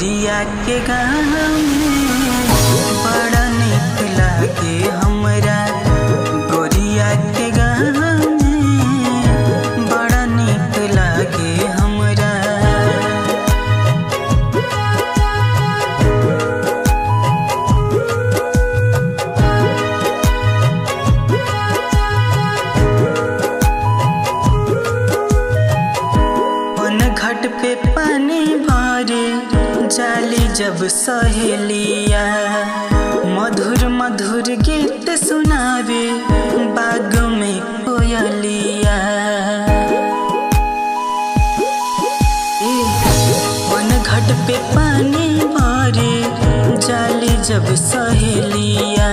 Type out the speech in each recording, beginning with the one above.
गोरिया के गाँव में बड़ा निक लागे हमरा। गोरिया के गाँव में बड़ा निक लागे हमरा। घाट पे पानी भरे जाली जब सहेलिया, मधुर मधुर गीत सुनावे बाग में कोयलिया। घाट पे पानी भरे जाली जब सहेलिया,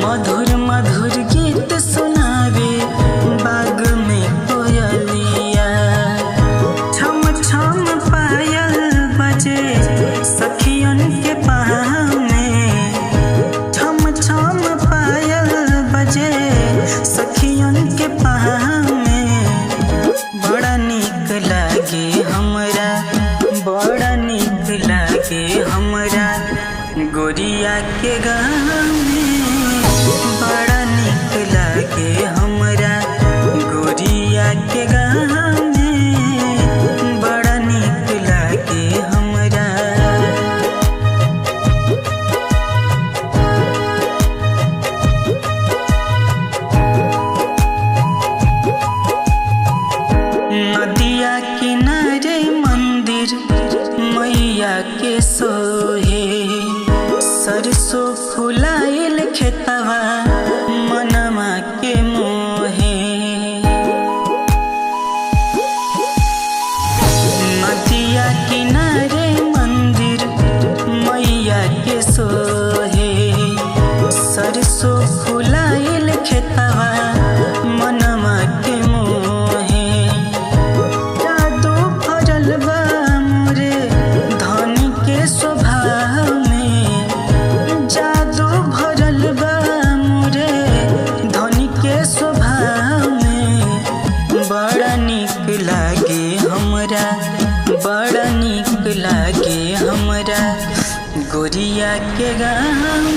मधुर मधुर गीत सुनावे बाग में कोयलिया। सखियन के पाँव में छम छम पायल बजे, सखियन के पाँव में बड़ा निक लागे हमरा। बड़ा निक लागे हमरा। गोरिया के गाँव में बड़ा निक लागे हमरा। गोरिया के गाँव में बड़ा निक लागे हमरा। नदिया किनारे मंदिर मैया के सोहे, सरसों फुलाइल खेतवा मनवा के मोहे। नदिया किनारे मंदिर मैया के सोहे, सरसों फुलाइल खेतवा मनवा के मोहे। स्वभाव में जादू भरल बा मोरे धनी के स्वभाव में। बड़ा निक लागे हमरा। बड़ा निक लागे हमरा। गोरिया के गाँव